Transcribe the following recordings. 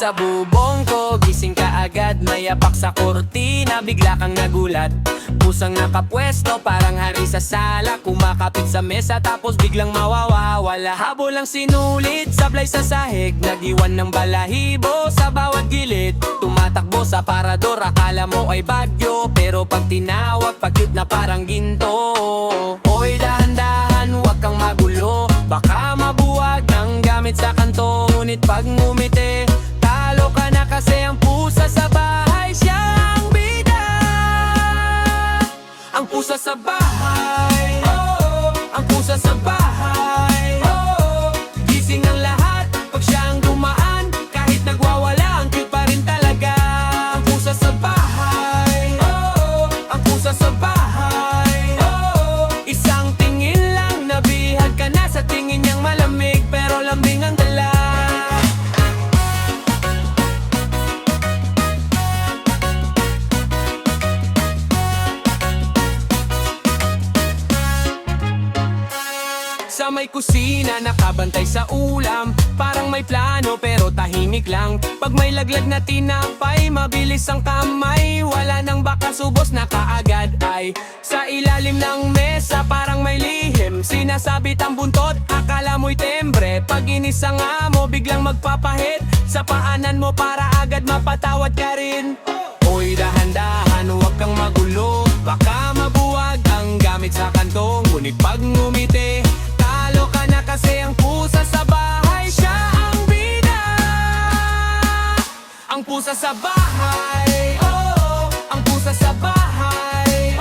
sa bubong ko, gising ka agad, may apak sa kortina, bigla kang nagulat. Pusang nakapwesto, parang hari sa sala, kumakapit sa mesa tapos biglang mawawala. Habol ang sinulit, sablay sa sahig, nag-iwan ng balahibo sa bawat gilid. Tumatakbo sa parador, akala mo ay bagyo, pero pag tinawag, pag-cute na parang ginto. Hoy dahan-dahan, huwag kang magulo, baka mabuwag ang gamit sa kanto. Ngunit pag ngumiti, talo ka na kasi ang pusa sa bahay siyang bida. Ang pusa sa bahay, ang pusa sa bahay, gising ang lahat pag siya ang dumaan. Kahit nagwawala, ang cute pa rin talaga. Ang pusa sa bahay, ang pusa sa bahay, isang tingin lang nabihag ka na. Sa tingin niyang malamig pero lambing ang dala. Sa may kusina, nakabantay sa ulam, parang may plano pero tahimik lang. Pag may laglag na tinapay, mabilis ang kamay, wala nang baka subos na kaagad. Ay, sa ilalim ng mesa parang may lihim, sinasabit ang buntot, akala mo'y tembre. Pag inis ang amo, biglang magpapahid sa paanan mo para agad mapatawad ka rin. Hoy dahan-dahan, huwag kang magulo, baka mabuwag ang gamit sa kanto. Ngunit pag ngumiti, talo ka na kasi ang pusa sa bahay siya ang bida. Ang pusa sa bahay, ang pusa sa bahay,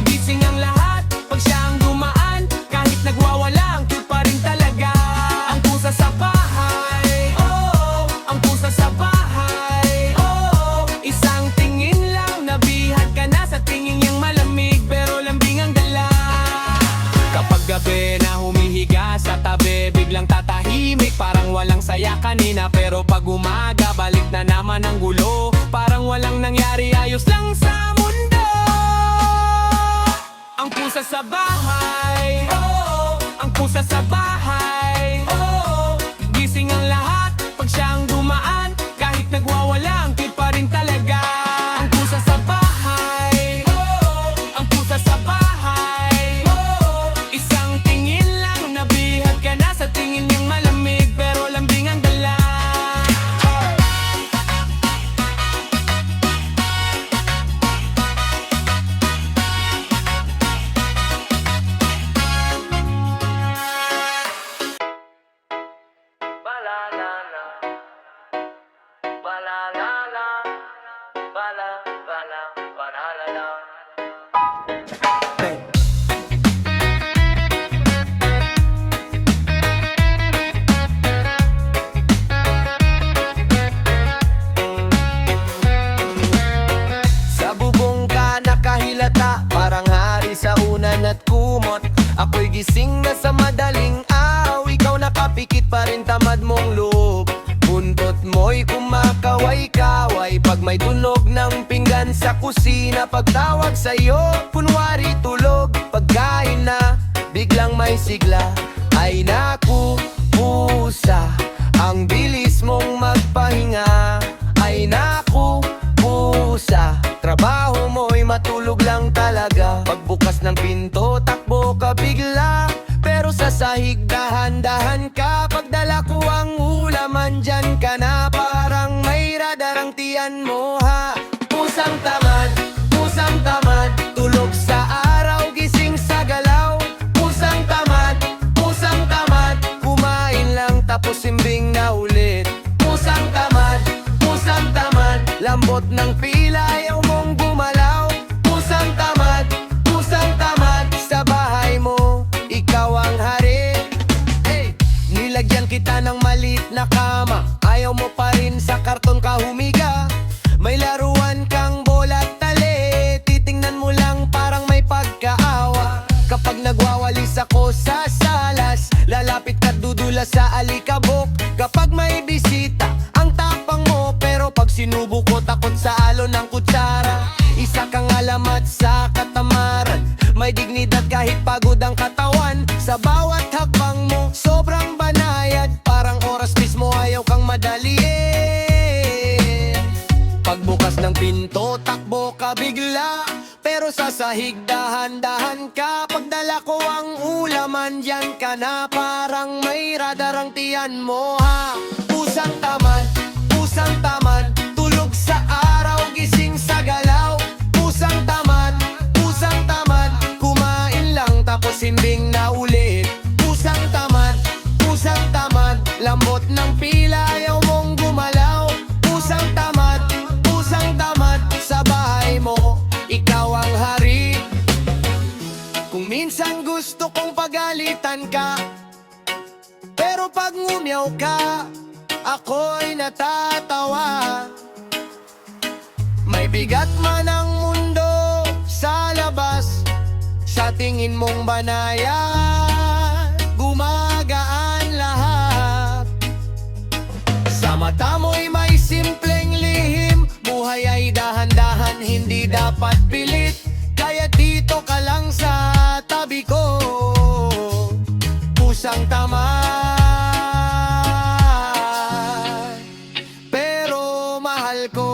gising ang lahat pag siya ang dumaan. Kahit nagwawala, ang cute pa rin talaga. Ang pusa sa bahay, ang pusa sa bahay, isang tingin lang nabihag ka na. Sa tingin niyang malamig pero lambing ang dala. Kapag gabi na humihiga sa tabi, biglang tatahimik, parang walang saya kanina. Pero pag umaga, balik na naman ang gulo, parang walang nangyari, ayos lang sa mundo. Ang pusa sa bahay, ang pusa sa bahay, gising ang lahat pag siya ang dumaan. Kahit nagwawala, ang cute pa rin talaga. Ang pusa sa bahay, ang pusa sa bahay, isang tingin lang nabihag ka na. Sa tingin niyang malamig pero lambing ang dala. Balalala, balalala, balalala. Sa bubong ka nakahilata, parang hari sa unan at kumot. Ako'y gising na sa madaling araw, ikaw nakapikit pa rin, tamad mong loob. Buntot mo'y kumakaway-kaway pag may tunog ng pinggan sa kusina. Pagtawag sa'yo, kunwari tulog. Pagkain na, biglang may sigla. Ay naku, pusa, ang bilis mong magpahinga. Ay naku, pusa, trabaho mo'y matulog lang talaga. Pagbukas ng pinto, takbo ka bigla, pero sa sahig dahan-dahan ka. Pagdala ko ang ulam, andyan ka na, parang may radar ang tiyan mo ha. Pusang tamad, tulog sa araw, gising sa galaw. Pusang tamad, kumain lang tapos simbing na ulit. Pusang tamad, lambot ng pila, ayaw mong gumalaw. Pusang tamad, sa bahay mo, ikaw ang hari. Hey, nilagyan kita ng maliit na kama, ayaw mo pa rin sa karton ka humiga. May laruan kang bola at tali, titingnan mo lang parang may pagkaawa. Kapag nagwawalis ako sa salas, lalapit ka dudula sa alikabok. Kapag may bisita, ang tapang mo, pero pag sinubo ko, takot sa alon ng kutsara. Isa kang alamat sa katamaran, may dignidad kahit pagod ang katawan. Sa bawat hakbang mo, sobrang banayad, parang oras mismo ayaw kang madaliin. pinto, takbo ka bigla. Pero sa sahig, dahan-dahan ka. Pagdala ko ang ulaman, diyan ka na. Parang may radar ang tiyan mo, ha. Pusang tamad, tulog sa araw, gising sa galaw. Pusang tamad, kumain lang tapos himbing na ulit. Pusang tamad, lambot ng pila, ayaw mong gumalaw. Pusang tamad, sa bahay mo, ikaw ang hari. Kung minsan gusto kong pagalitan ka, pero pag ngumiyaw ka, ako'y natatawa. May bigat man ang mundo sa labas, sa tingin mong banaya, gumagaan lahat. Sa mata mo'y may simpleng lihim, buhay ay dahan-dahan, hindi dapat pilit. Kaya dito ka lang sa tabi ko, pusang tamad, pero mahal ko.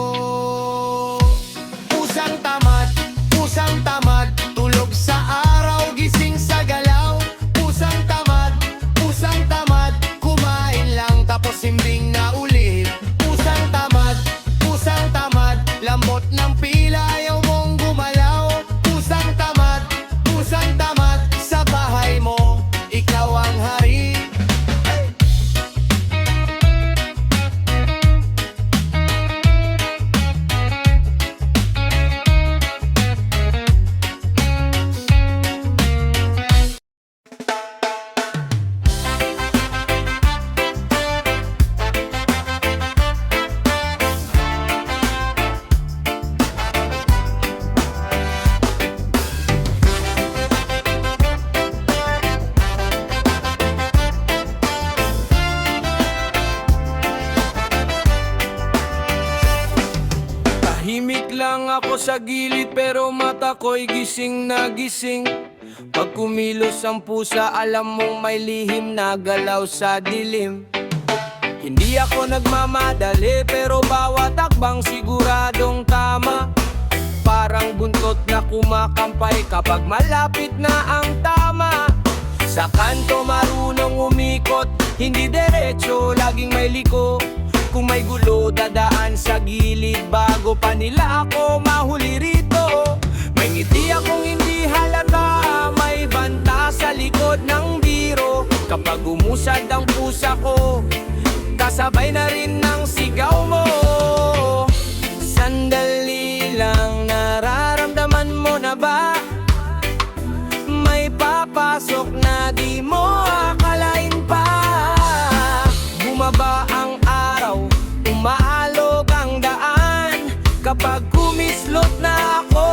Pusang tamad, tulog sa araw, gising sa galaw. Pusang tamad, kumain lang tapos himbing na ulit. Pusang tamad, lambot ng pila, ayaw mong gumalaw. Pusang tamad, sa bahay mo, ikaw ang hari. Tahimik lang ako sa gilid pero mata ko'y gising na gising. Pag kumilos ang pusa, alam mong may lihim na galaw sa dilim. Hindi ako nagmamadali pero bawat takbang siguradong tama. Parang buntot na kumakampay kapag malapit na ang tama. Sa kanto marunong umikot, hindi diretso, laging may liko. Kung may gulo, dadaan sa gilid bago pa nila ako mahuli rito. May ngiti akong hindi halata, may banta sa likod ng biro. Kapag umusad ang pusa ko, kasabay na rin ng sigaw mo. Sandali lang, nararamdaman mo na ba? May papasok na di mo akalain pa. Bumaba ang araw, umaalog ang daan. Kapag kumislot na ako,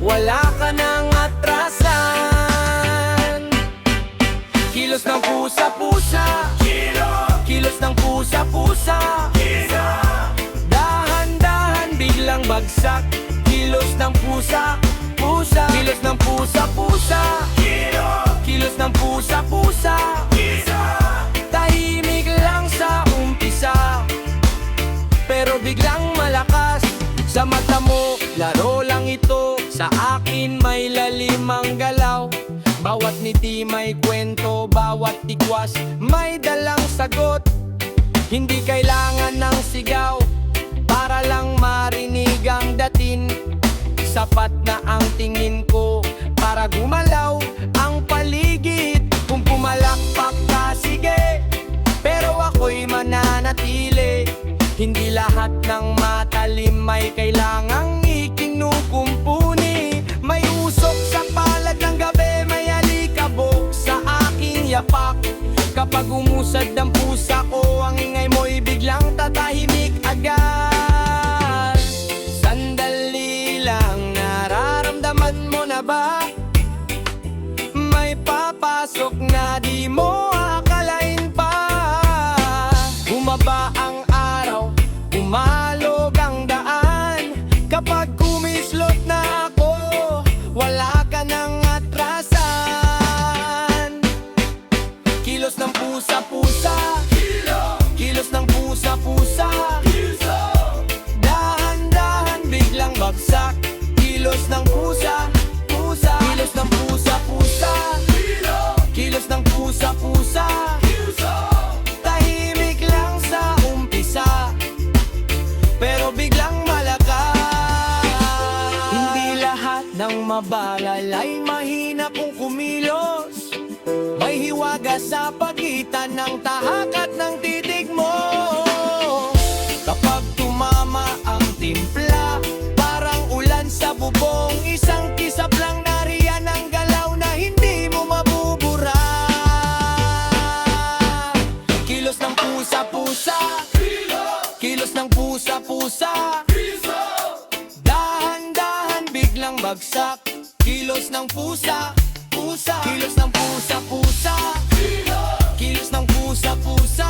wala ka nang atrasan. Kilos ng pusa-pusa, kilos ng pusa-pusa, dahan-dahan biglang bagsak. Kilos ng pusa-pusa, kilos ng pusa-pusa, kilos ng pusa-pusa, tahimik lang sa umpisa, pero biglang malakas. Sa mata mo, laro lang ito, sa akin may lalimang galaw. Bawat ngiti may kwento, bawat tikwas may dalang sagot. Hindi kailangan ng sigaw para lang marinig ang datin. Sapat na ang tingin ko para gumalaw ang paligid. Kung pumalakpak ka, sige, pero ako'y mananatili. Hindi lahat ng matalim may kailangang ikinukumpuni. May usok sa palad ng gabi, may alikabok sa aking yapak. Kapag umusad ang pusa ko, ang ingay mo'y biglang tatahimik agad. Sandali lang, nararamdaman mo na ba? May papasok na di mo akalain pa. Bumaba ang araw, umalog ang daan. Kapag kumislot na ako, wala ka nang atrasan. Kilos ng pusa-pusa, kilos ng pusa-pusa, dahan-dahan nasa pagitan ng tahak at ng titig mo. Kapag tumama ang timpla, parang ulan sa bubong. Isang kisap lang nariyan ang galaw na hindi mo mabubura. Kilos ng pusa-pusa, kilos ng pusa-pusa, dahan-dahan biglang bagsak. Kilos ng pusa-pusa, kilos ng pusa-pusa, kilos ng pusa-pusa.